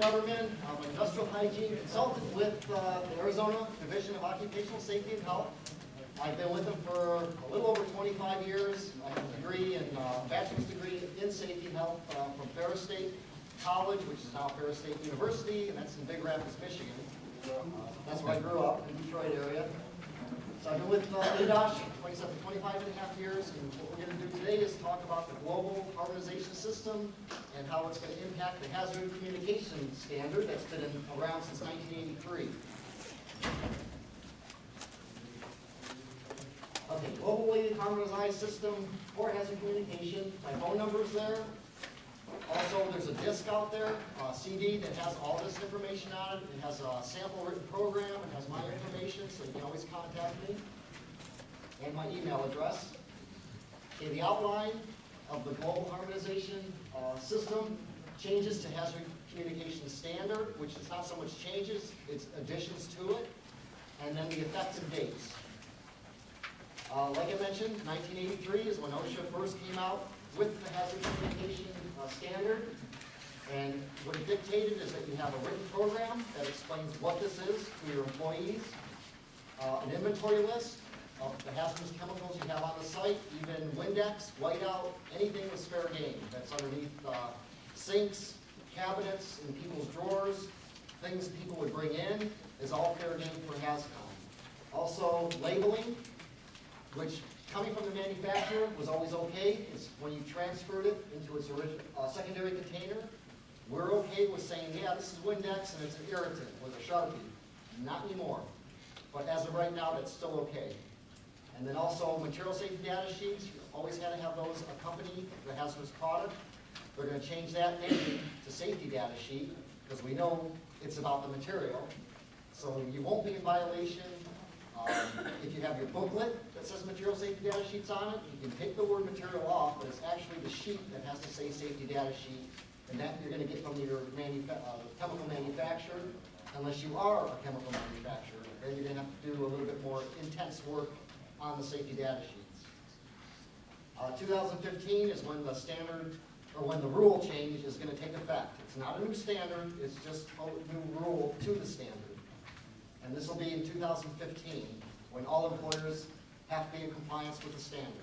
Weberman. I'm an industrial hygiene consultant with the Arizona Division of Occupational Safety and Health. I've been with them for a little over 25 years. I have a degree in bachelor's degree in safety and health from Ferris State College, which is now Ferris State University, and that's in Big Rapids, Michigan. That's where I grew up, in the Detroit area. So I've been with ADOSH for 25 and a half years, and what we're going to do today is talk about the global harmonization system and how it's going to impact the hazard communication standard that's been around since 1983. Okay, globally harmonized system for hazard communication. My phone number is there. Also, there's a disc out there, a CD that has all this information on it. It has a sample written program. It has my information, so you can always contact me. And my email address. Okay, the outline of the global harmonization system changes to hazard communication standard, which is not so much changes, it's additions to it. And then the effective dates. Like I mentioned, 1983 is when OSHA first came out with the hazard communication standard. And what it dictated is that you have a written program that explains what this is to your employees, an inventory list of the hazardous chemicals you have on the site, even Windex, whiteout, anything was fair game. That's underneath sinks, cabinets, in people's drawers, things people would bring in is all fair game for HazCom. Also, labeling, which coming from the manufacturer was always okay. It's when you transferred it into its secondary container, we're okay with saying, yeah, this is Windex and it's an irritant with a Sharpie. Not anymore. But as of right now, that's still okay. And then also material safety data sheets, you always got to have those accompany the hazardous product. We're going to change that name to safety data sheet because we know it's about the material. So you won't be in violation. If you have your booklet that says material safety data sheets on it, you can take the word material off, but it's actually the sheet that has to say safety data sheet, and that you're going to get from your chemical manufacturer, unless you are a chemical manufacturer. Then you're going to have to do a little bit more intense work on the safety data sheets. 2015 is when the standard, or when the rule change is going to take effect. It's not a new standard, it's just a new rule to the standard. And this will be in 2015, when all employers have to be in compliance with the standard.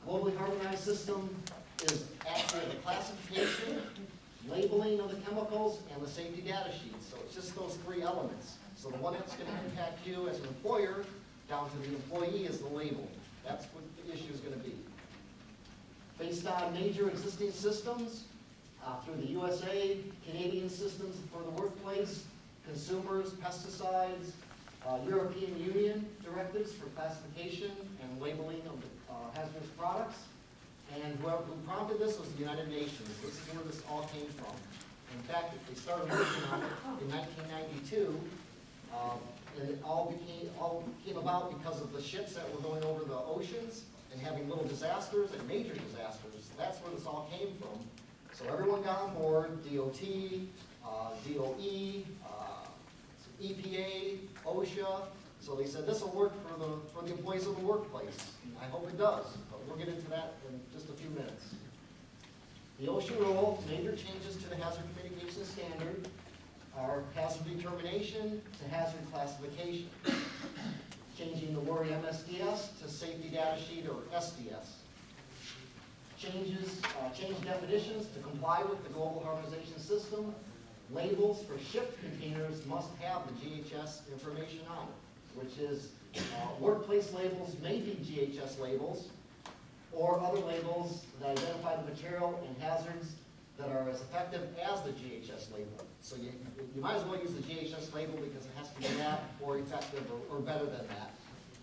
Globally harmonized system is actually the classification, labeling of the chemicals, and the safety data sheet. So it's just those three elements. So the one that's going to impact you as an employer, down to the employee, is the labeling. That's what the issue is going to be. Based on major existing systems, through the USA, Canadian systems for the workplace, consumers, pesticides, European Union directives for classification and labeling of hazardous products. And who prompted this was the United Nations. This is where this all came from. In fact, they started working on it in 1992, and it all came about because of the ships that were going over the oceans and having little disasters and major disasters. That's where this all came from. So everyone got on board, DOT, DOE, EPA, OSHA. So they said this will work for the employees of the workplace. I hope it does, but we'll get into that in just a few minutes. The OSHA rule, major changes to the hazard communication standard are hazard determination to hazard classification. Changing the word MSDS to safety data sheet or SDS. Change definitions to comply with the global harmonization system. Labels for shipped containers must have the GHS information on it, which is workplace labels may be GHS labels or other labels that identify the material and hazards that are as effective as the GHS label. So you might as well use the GHS label because it has to be that or effective or better than that.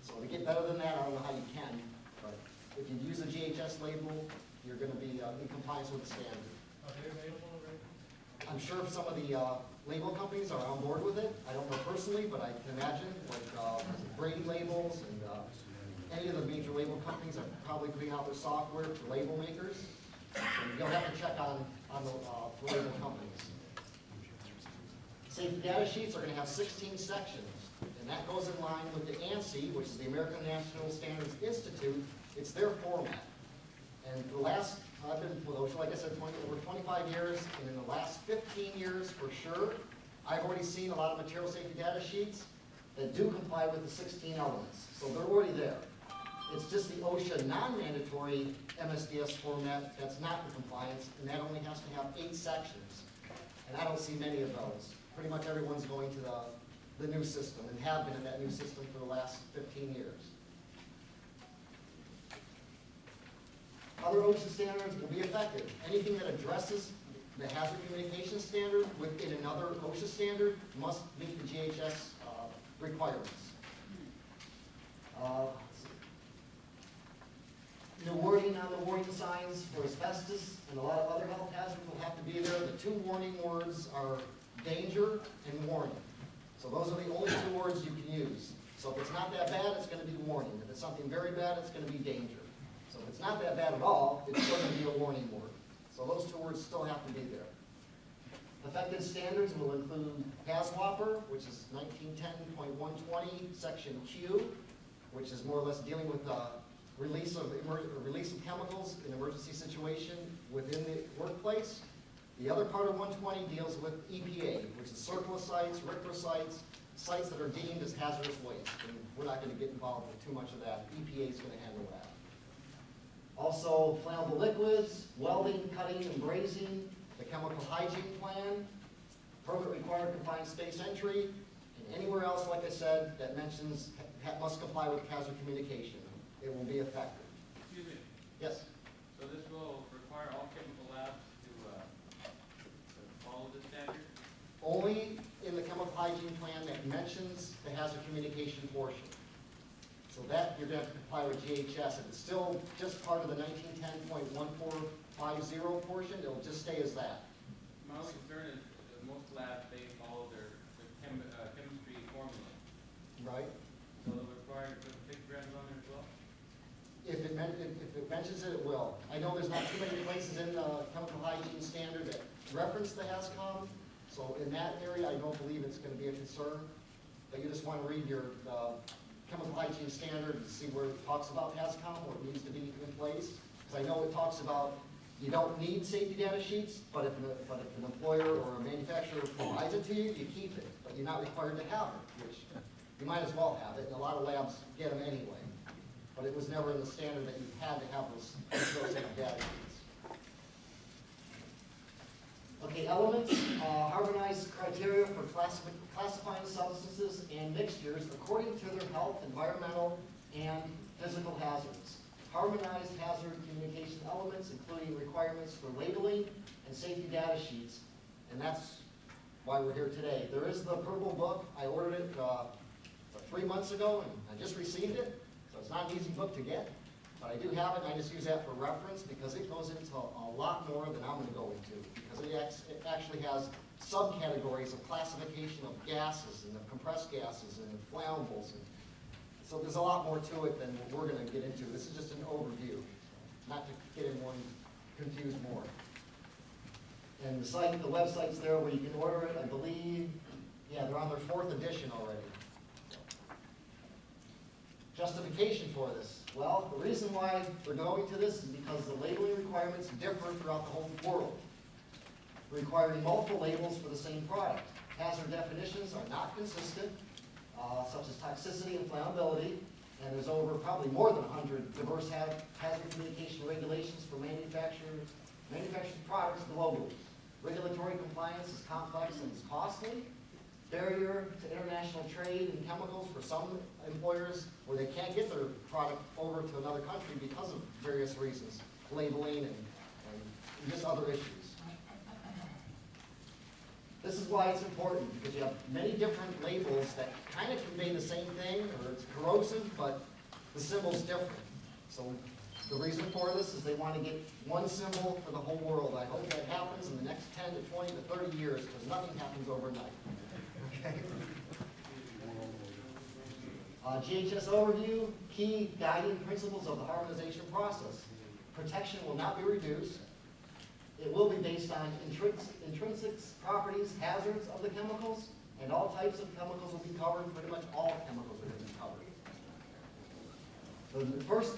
So to get better than that, I don't know how you can, but if you use a GHS label, you're going to be in compliance with the standard. Are they available already? I'm sure some of the label companies are on board with it. I don't know personally, but I can imagine, like Brady labels and any of the major label companies are probably putting out their software for label makers. So you'll have to check on the label companies. Safety data sheets are going to have 16 sections, and that goes in line with the ANSI, which is the American National Standards Institute. It's their format. And for the last, I've been with OSHA, like I said, over 25 years, and in the last 15 years for sure, I've already seen a lot of material safety data sheets that do comply with the 16 elements. So they're already there. It's just the OSHA non-mandatory MSDS format that's not in compliance, and that only has to have 8 sections. And I don't see many of those. Pretty much everyone's going to the new system and have been in that new system for the last 15 years. Other OSHA standards will be effective. Anything that addresses the hazard communication standard within another OSHA standard must meet the GHS requirements. The wording on the warning signs for asbestos and a lot of other health hazards will have to be there. The 2 warning words are danger and warning. So those are the only 2 words you can use. So if it's not that bad, it's going to be warning. If it's something very bad, it's going to be danger. So if it's not that bad at all, it's going to be a warning word. So those 2 words still have to be there. Effective standards will include HAZWOPER, which is 1910.120, section Q, which is more or less dealing with release of chemicals in emergency situation within the workplace. The other part of 120 deals with EPA, which is surplus sites, Richter sites, sites that are deemed as hazardous waste. And we're not going to get involved with too much of that. EPA is going to handle that. Also, flammable liquids, welding, cutting, and brazing, the chemical hygiene plan, permit required confined space entry, and anywhere else, like I said, that mentions must comply with hazard communication. It will be effective. Excuse me. Yes? So this will require all chemical labs to follow this standard? Only in the chemical hygiene plan that mentions the hazard communication portion. So that you're going to have to comply with GHS. If it's still just part of the 1910.1450 portion, it'll just stay as that. My only concern is that most labs, they follow their chemistry formula. Right? So they'll require to put pictograms on there as well? If it mentions it, it will. I know there's not too many places in the chemical hygiene standard that reference the HAZCOM, so in that area, I don't believe it's going to be a concern. But you just want to read your chemical hygiene standard and see where it talks about HAZCOM, where it needs to be in place. Because I know it talks about you don't need safety data sheets, but if an employer or a manufacturer provides it to you, you keep it. But you're not required to have it, which you might as well have it, and a lot of labs get them anyway. But it was never in the standard that you had to have those safety data sheets. Okay, elements, harmonized criteria for classifying substances and mixtures according to their health, environmental, and physical hazards. Harmonized hazard communication elements, including requirements for labeling and safety data sheets, and that's why we're here today. There is the purple book. I ordered it 3 months ago, and I just received it, so it's not an easy book to get. But I do have it, and I just use that for reference because it goes into a lot more than I'm going to go into, because it actually has subcategories of classification of gases and of compressed gases and flammables. And so there's a lot more to it than what we're going to get into. This is just an overview, not to get anyone confused more. And the website's there where you can order it, I believe. Yeah, they're on their 4th edition already. Justification for this. Well, the reason why they're going to this is because the labeling requirements differ throughout the whole world, requiring multiple labels for the same product. Hazard definitions are not consistent, such as toxicity and flammability, and there's over probably more than 100 diverse hazard communication regulations for manufactured products globally. Regulatory compliance is complex and is costly. Barrier to international trade in chemicals for some employers where they can't get their product over to another country because of various reasons, labeling and just other issues. This is why it's important, because you have many different labels that kind of convey the same thing, or it's corrosive, but the symbol's different. So the reason for this is they want to get one symbol for the whole world. I hope that happens in the next 10 to 20 to 30 years, because nothing happens overnight. Okay. GHS overview, key guiding principles of the harmonization process. Protection will not be reduced. It will be based on intrinsic properties, hazards of the chemicals, and all types of chemicals will be covered. Pretty much all chemicals are going to be covered. So the first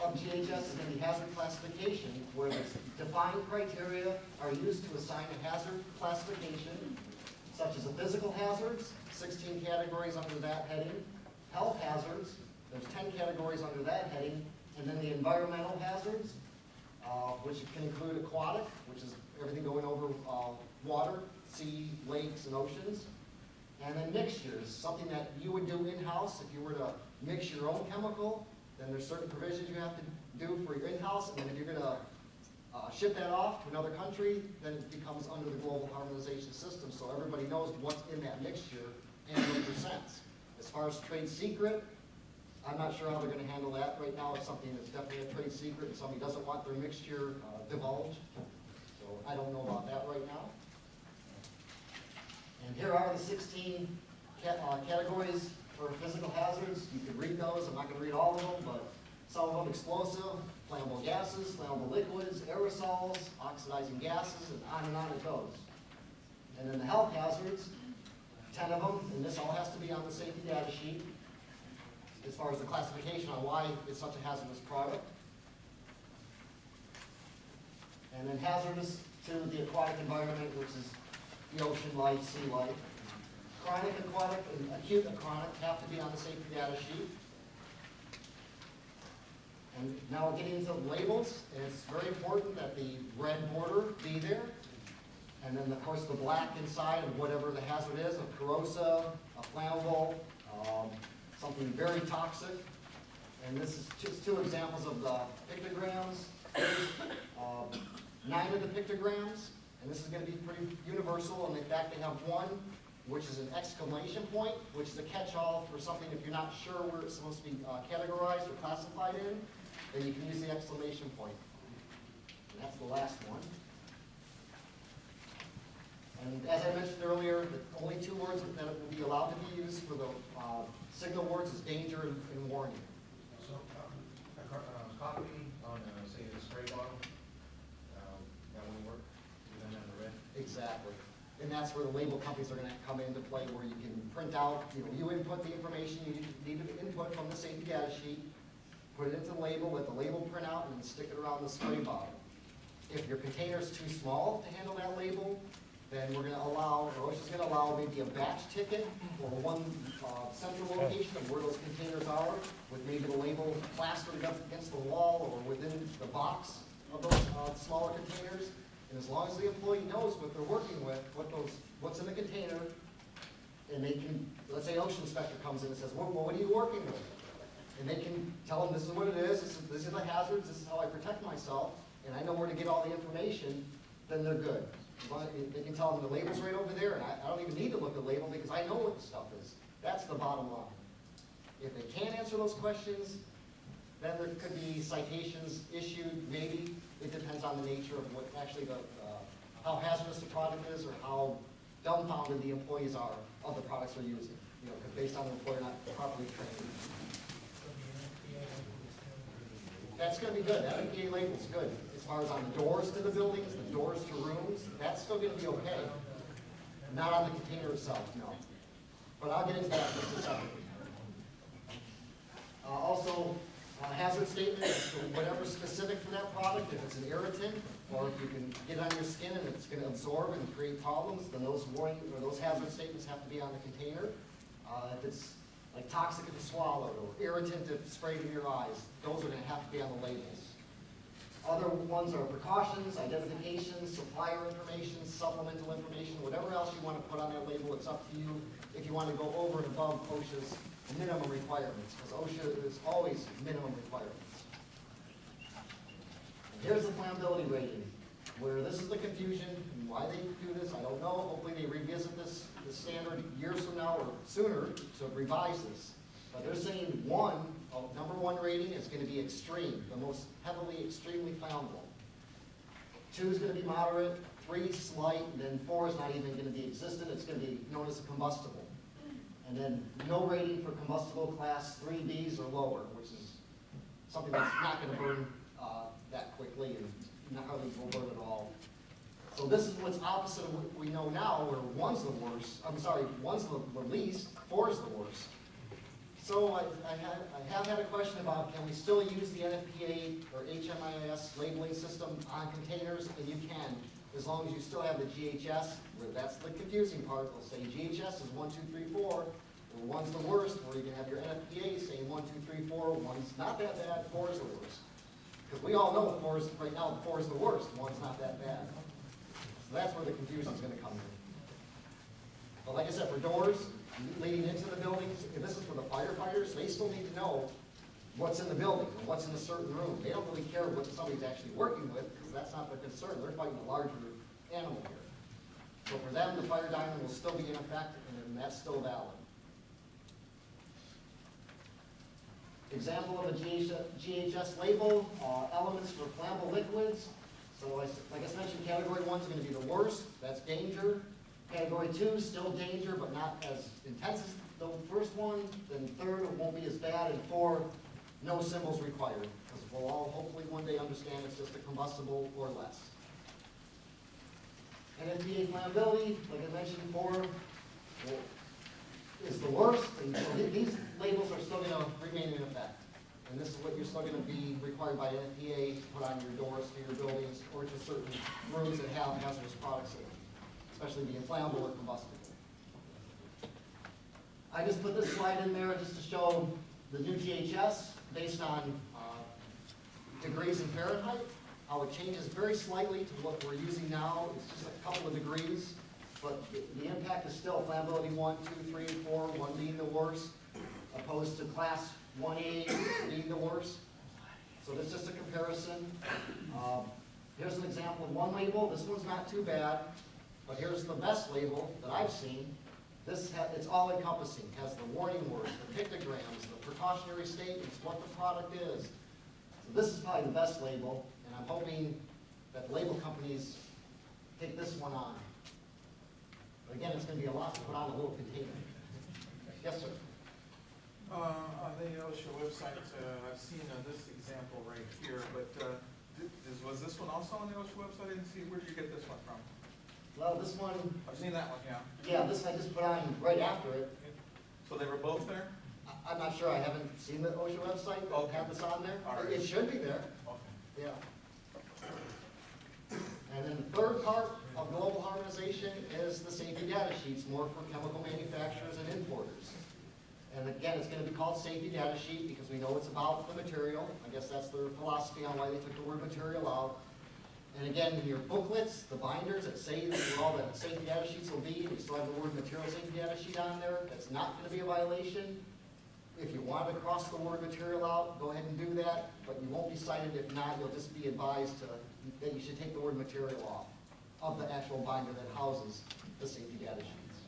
of GHS is going to be hazard classification, where the defined criteria are used to assign a hazard classification, such as the physical hazards, 16 categories under that heading, health hazards, there's 10 categories under that heading, and then the environmental hazards, which can include aquatic, which is everything going over water, sea, lakes, and oceans. And then mixtures, something that you would do in-house. If you were to mix your own chemical, then there's certain provisions you have to do for your in-house. And then if you're going to ship that off to another country, then it becomes under the global harmonization system. So everybody knows what's in that mixture and what percents. As far as trade secret, I'm not sure how they're going to handle that. Right now, it's something that's definitely a trade secret, and somebody doesn't want their mixture divulged. So I don't know about that right now. And here are the 16 categories for physical hazards. You can read those. I'm not going to read all of them, but some of them: explosive, flammable gases, flammable liquids, aerosols, oxidizing gases, and on it goes. And then the health hazards, 10 of them, and this all has to be on the safety data sheet as far as the classification on why it's such a hazardous product. And then hazardous to the aquatic environment, which is the ocean life, sea life. Chronic aquatic and acute aquatic have to be on the safety data sheet. And now we're getting into the labels, and it's very important that the red border be there. And then, of course, the black inside of whatever the hazard is, a corrosive, a flammable, something very toxic. And this is just two examples of the pictograms. 9 of the pictograms, and this is going to be pretty universal. And in fact, they have one, which is an exclamation point, which is a catch-all for something if you're not sure where it's supposed to be categorized or classified in, then you can use the exclamation point. And that's the last one. And as I mentioned earlier, the only 2 words that will be allowed to be used for the signal words is danger and warning. So, copy on, say, the spray bottle, that won't work? You don't have the red? Exactly. And that's where the label companies are going to come into play, where you can print out, you input the information you need to input from the safety data sheet, put it into the label, let the label print out, and then stick it around the spray bottle. If your container is too small to handle that label, then we're going to allow, or OSHA's going to allow maybe a batch ticket or one central location of where those containers are, with maybe the label plastered against the wall or within the box of those smaller containers. And as long as the employee knows what they're working with, what's in the container, and they can, let's say ocean inspector comes in and says, well, what are you working with? And they can tell them, this is what it is, this is the hazards, this is how I protect myself, and I know where to get all the information, then they're good. They can tell them the label's right over there, and I don't even need to look at the label because I know what the stuff is. That's the bottom line. If they can't answer those questions, then there could be citations issued, maybe. It depends on the nature of what actually how hazardous the product is or how dumbfounded the employees are of the products they're using. Because based on the employer not properly trained. That's going to be good. That NPA label's good. As far as on the doors to the buildings, the doors to rooms, that's still going to be okay. Not on the container itself, no. But I'll get into that in just a second. Also, hazard statement is whatever's specific for that product. If it's an irritant, or if you can get it on your skin and it's going to absorb and create problems, then those warning or those hazard statements have to be on the container. If it's like toxic if it's swallowed, or irritant if sprayed in your eyes, those are going to have to be on the labels. Other ones are precautions, identifications, supplier information, supplemental information, whatever else you want to put on that label. It's up to you if you want to go over and above OSHA's minimum requirements, because OSHA is always minimum requirements. Here's the flammability rating, where this is the confusion, and why they do this, I don't know. Hopefully they revisit this standard years from now or sooner to revise this. But they're saying number one rating is going to be extreme, the most heavily extremely flammable. 2 is going to be moderate, 3 slight, and then 4 is not even going to be existent. It's going to be known as a combustible. And then no rating for combustible class 3Bs or lower, which is something that's not going to burn that quickly and not hardly will burn at all. So this is what's opposite of what we know now, where 1's the worst. I'm sorry, 1's the least, 4 is the worst. So I have had a question about, can we still use the NFPA or HMIS labeling system on containers? And you can, as long as you still have the GHS, where that's the confusing part. They'll say GHS is 1, 2, 3, 4, or one's the worst, or you can have your NFPA saying 1, 2, 3, 4, one's not that bad, 4 is the worst. Because we all know right now 4 is the worst, 1's not that bad. So that's where the confusion is going to come in. But like I said, for doors leading into the buildings, if this is for the firefighters, they still need to know what's in the building and what's in a certain room. They don't really care what somebody's actually working with, because that's not their concern. They're fighting a larger animal here. So for them, the fire diamond will still be in effect, and that's still valid. Example of a GHS label, elements for flammable liquids. So like I mentioned, category 1 is going to be the worst. That's danger. Category 2, still danger, but not as intense as the first one. Then 3rd, it won't be as bad. And 4, no symbols required. Because we'll all hopefully one day understand it's just a combustible or less. NFPA flammability, like I mentioned, 4 is the worst. And so these labels are still going to remain in effect. And this is what you're still going to be required by NFPA to put on your doors to your buildings or to certain rooms that have hazardous products in them, especially being flammable or combustible. I just put this slide in there just to show the new GHS based on degrees in Fahrenheit, how it changes very slightly to what we're using now. It's just a couple of degrees, but the impact is still flammability 1, 2, 3, and 4, 1 being the worst, opposed to class 1A being the worst. So that's just a comparison. Here's an example of one label. This one's not too bad. But here's the best label that I've seen. It's all encompassing. It has the warning words, the pictograms, the precautionary statements, what the product is. So this is probably the best label, and I'm hoping that the label companies take this one on. But again, it's going to be a lot to put on a little container. Yes, sir. On the OSHA website, I've seen this example right here, but was this one also on the OSHA website? I didn't see, where did you get this one from? Well, this one, I've seen that one, yeah. yeah, this I just put on right after it. So they were both there? I'm not sure. I haven't seen the OSHA website that Okay. have this on there. All right. It should be there. Okay. Yeah. And then the third part of global harmonization is the safety data sheets, more for chemical manufacturers and importers. And again, it's going to be called safety data sheet because we know it's about the material. I guess that's their philosophy on why they took the word material out. And again, in your booklets, the binders that say that all the safety data sheets will be, we still have the word material safety data sheet on there. That's not going to be a violation. If you want to cross the word material out, go ahead and do that, but you won't be cited. If not, you'll just be advised that you should take the word material off of the actual binder that houses the safety data sheets.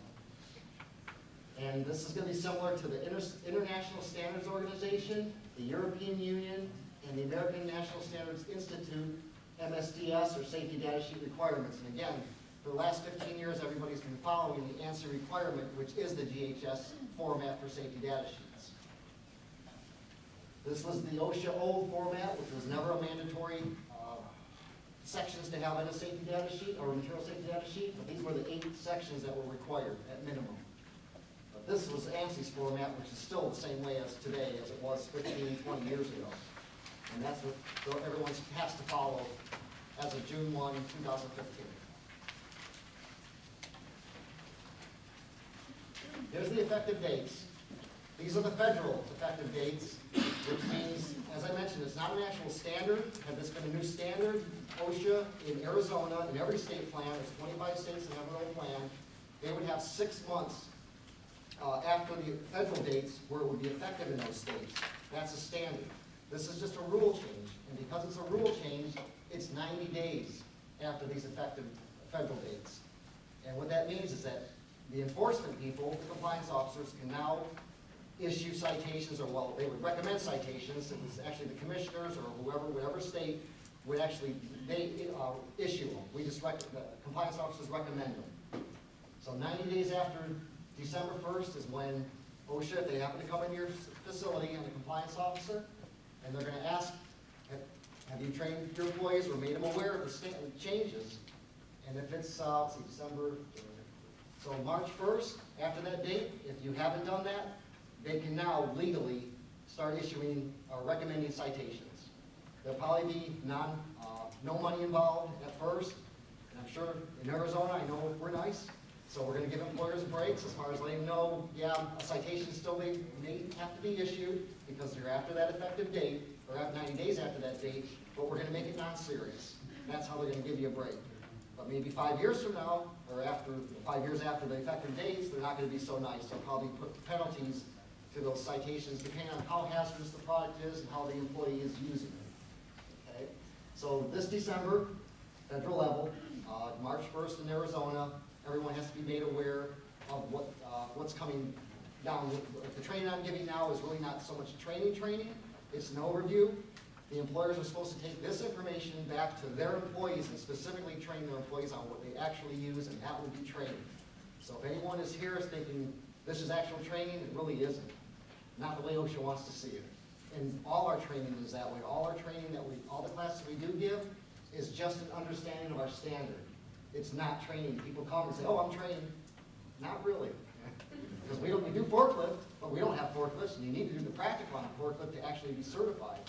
And this is going to be similar to the International Standards Organization, the European Union, and the American National Standards Institute, MSDS, or safety data sheet requirements. And again, for the last 15 years, everybody's been following the ANSI requirement, which is the GHS format for safety data sheets. This was the OSHA old format, which was never a mandatory sections to have in a safety data sheet or material safety data sheet, but these were the 8 sections that were required at minimum. But this was ANSI's format, which is still the same way as today as it was 15, 20 years ago. And that's what everyone has to follow as of June 1, 2015. Here's the effective dates. These are the federal effective dates, which means, as I mentioned, it's not an actual standard. Had this been a new standard, OSHA in Arizona, in every state plan, there's 25 states that have their own plan, they would have 6 months after the federal dates where it would be effective in those states. That's a standard. This is just a rule change, and because it's a rule change, it's 90 days after these effective federal dates. And what that means is that the enforcement people, the compliance officers, can now issue citations, or well, they would recommend citations. It's actually the commissioners or whoever, whatever state would actually issue them. We just the compliance officers recommend them. So 90 days after December 1st is when OSHA, if they happen to come in your facility and the compliance officer, and they're going to ask, have you trained your employees or made them aware of the changes? And if it's, let's see, December, so March 1st, after that date, if you haven't done that, they can now legally start issuing or recommending citations. There'll probably be no money involved at first, and I'm sure in Arizona, I know we're nice, so we're gonna give employers breaks as far as letting them know, yeah, a citation still may have to be issued because they're after that effective date, or after 90 days after that date, but we're gonna make it non-serious. That's how they're gonna give you a break. But maybe 5 years from now, or 5 years after the effective dates, they're not gonna be so nice. They'll probably put penalties to those citations depending on how hazardous the product is and how the employee is using it. Okay? So this December, federal level, March 1st in Arizona, everyone has to be made aware of what's coming down. The training I'm giving now is really not so much training, it's an overview. The employers are supposed to take this information back to their employees and specifically train their employees on what they actually use, and that will be training. So if anyone is here is thinking this is actual training, it really isn't. Not the way OSHA wants to see it. And all our training is that way. All our training all the classes we do give is just an understanding of our standard. It's not training. People come and say, oh, I'm trained. Not really. Because we do forklift, but we don't have forklifts, and you need to do the practical on a forklift to actually be certified.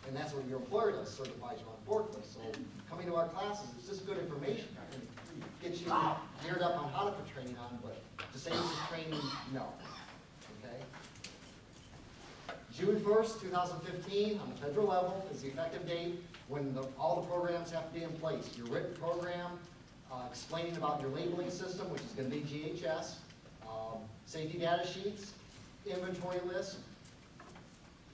And that's what your employer does, certifies you on forklifts. So coming to our classes, it's just good information. I can get you geared up on how to put training on, but to say this is training, no. Okay? June 1st, 2015, on the federal level, is the effective date when all the programs have to be in place. Your written program, explaining about your labeling system, which is going to be GHS, safety data sheets, inventory list,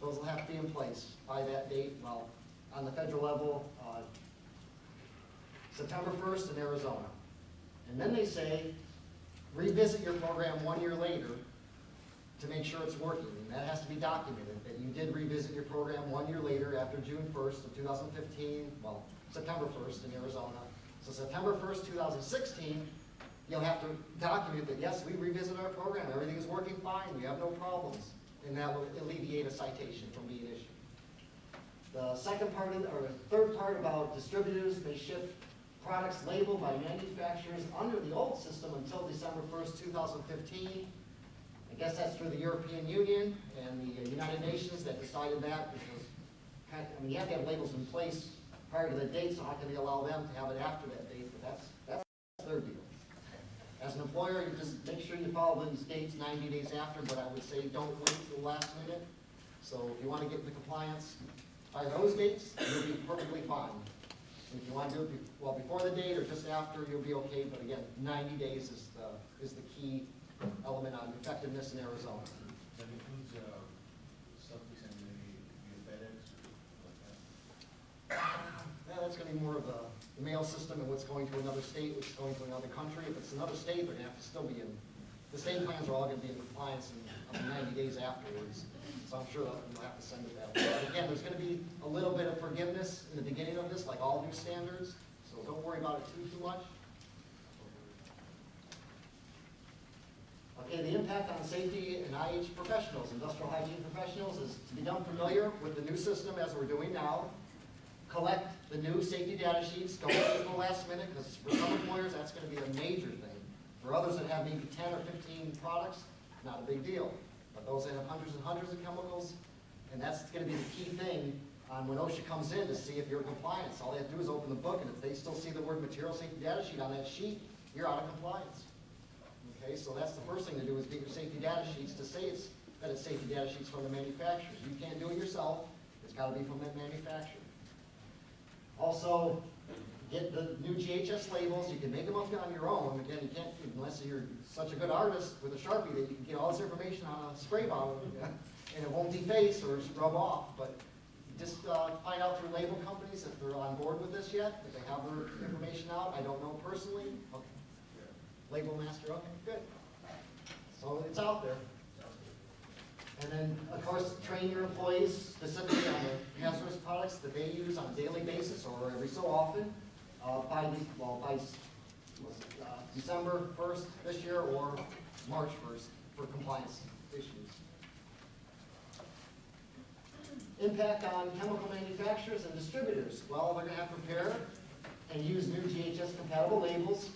those will have to be in place by that date. Well, on the federal level, September 1st in Arizona. And then they say, revisit your program 1 year later to make sure it's working. And that has to be documented, that you did revisit your program 1 year later after June 1st of 2015, well, September 1st in Arizona. So September 1st, 2016, you'll have to document that, yes, we revisit our program, everything is working fine, we have no problems. And that will alleviate a citation from being issued. The third part about distributors, they ship products labeled by manufacturers under the old system until December 1st, 2015. I guess that's through the European Union and the United Nations that decided that, because you have to have labels in place prior to the date, so how can they allow them to have it after that date? But that's their deal. As an employer, you just make sure you follow these dates 90 days after, but I would say don't wait till the last minute. So if you want to get into compliance by those dates, you'll be perfectly fine. And if you want to do it before the date or just after, you'll be okay. But again, 90 days is the key element on effectiveness in Arizona. That includes stuff we send via FedEx or like that? That's going to be more of the mail system and what's going to another state, which is going to another country. If it's another state, they're going to have to still be in. The state plans are all going to be in compliance in 90 days afterwards. So I'm sure that you'll have to send it that way. But again, there's going to be a little bit of forgiveness in the beginning of this, like all new standards. So don't worry about it too much. Okay, the impact on safety and IH professionals, industrial hygiene professionals, is to become familiar with the new system as we're doing now. Collect the new safety data sheets. Don't wait until the last minute, because for some employers, that's going to be a major thing. For others that have maybe 10 or 15 products, not a big deal. But those that have hundreds and hundreds of chemicals, and that's going to be the key thing on when OSHA comes in to see if you're in compliance. All they have to do is open the book, and if they still see the word material safety data sheet on that sheet, you're out of compliance. Okay, so that's the first thing to do is get your safety data sheets to say that it's safety data sheets from the manufacturers. You can't do it yourself. It's got to be from that manufacturer. Also, get the new GHS labels. You can make them up on your own. Again, you can't, unless you're such a good artist with a Sharpie that you can get all this information on a spray bottle and it won't deface or rub off. But just find out through label companies if they're on board with this yet, if they have their information out. I don't know personally. Okay. Label master, okay, good. So it's out there. And then, of course, train your employees specifically on the hazardous products that they use on a daily basis or every so often by December 1st this year or March 1st for compliance issues. Impact on chemical manufacturers and distributors. Well, they're going to have to prepare and use new GHS compatible labels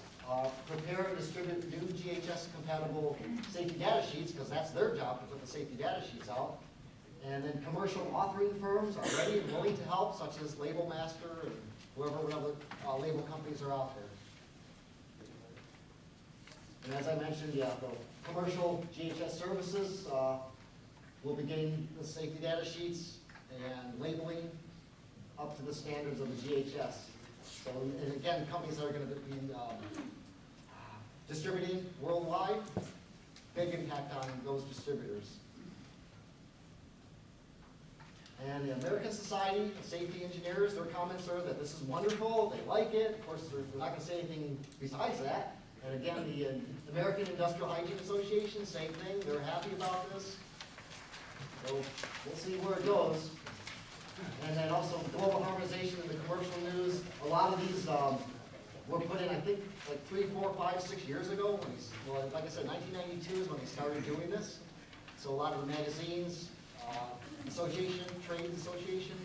prepare and distribute new GHS compatible safety data sheets, because that's their job to put the safety data sheets out. And then commercial authoring firms are ready and willing to help, such as Label Master and whatever label companies are out there. And as I mentioned, yeah, the commercial GHS services will be getting the safety data sheets and labeling up to the standards of the GHS. So, and again, companies that are going to be distributing worldwide, big impact on those distributors. And the American Society of Safety Engineers, their comments are that this is wonderful, they like it. Of course, they're not going to say anything besides that. And again, the American Industrial Hygiene Association, same thing, they're happy about this. So we'll see where it goes. And then also global harmonization in the commercial news. A lot of these were put in, I think, like 3, 4, 5, 6 years ago. Well, like I said, 1992 is when they started doing this. So a lot of the magazines, trade association,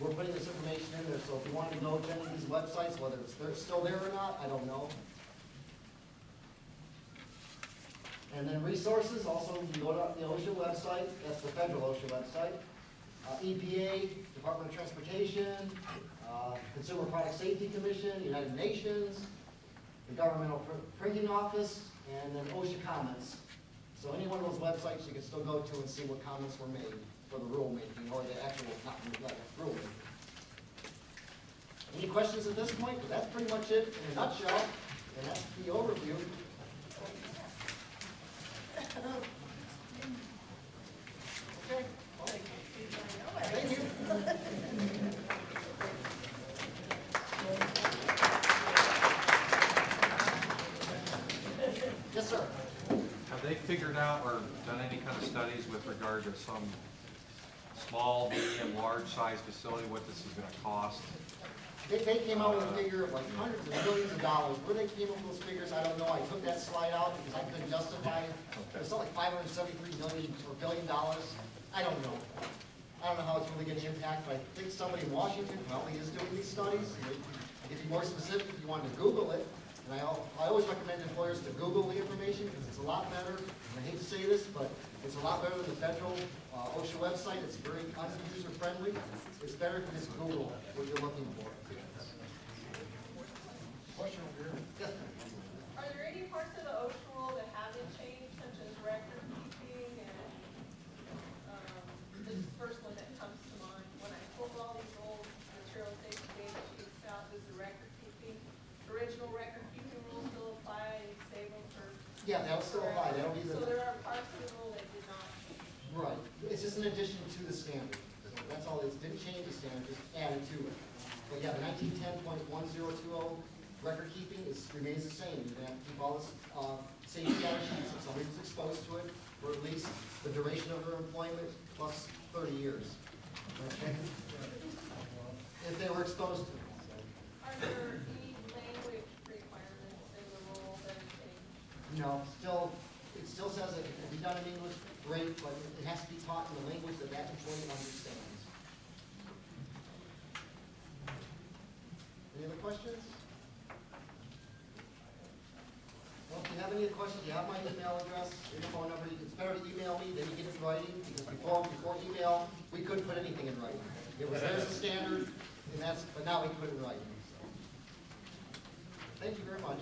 we're putting this information in there. So if you want to go to any of these websites, whether they're still there or not, I don't know. And then resources, also you can go to the OSHA website, that's the federal OSHA website. EPA, Department of Transportation, Consumer Product Safety Commission, United Nations, the Governmental Printing Office, and then OSHA comments. So any one of those websites you can still go to and see what comments were made for the rulemaking, or the actual, not rulemaking. Any questions at this point? Because that's pretty much it in a nutshell, and that's the overview. Okay. Thank you. Yes, sir. Have they figured out or done any kind of studies with regard to some small, medium, large size facility, what this is gonna cost? They came out with a figure of like hundreds of millions of dollars. Where they came up with those figures, I don't know. I took that slide out because I couldn't justify it. It's something like $573 million or $1 billion. I don't know. I don't know how it's really going to impact, but I think somebody in Washington probably is doing these studies. I can be more specific if you wanted to Google it. And I always recommend employers to Google the information because it's a lot better. And I hate to say this, but it's a lot better than the federal OSHA website. It's very user friendly. It's better if you just Google what you're looking for. Question over here. Yes, ma'am. Are there any parts of the OSHA rule that haven't changed, such as record keeping and, this is the first one that comes to mind. When I pulled all these old material safety data sheets out, does the record keeping, original record keeping rule still apply and save them for? Yeah, that'll still apply. That'll be So the, there are parts of the rule that did not change. right. It's just an addition to the standard. That's all. It didn't change the standard, just added to it. But yeah, the 1910.1020 record keeping remains the same. You're gonna have to keep all this safety data sheets if somebody was exposed to it for at least the duration of their employment plus 30 years. Okay? If they were exposed to it. Are there any language requirements in the rule that have changed? No, it still says that it can be done in English, great, but it has to be taught in the language that that employee understands. Any other questions? Well, if you have any questions, you have my email address, your phone number. It's better to email me than you get it in writing, because before email, we couldn't put anything in writing. It was, there's the standard, but now we can put it in writing. Thank you very much.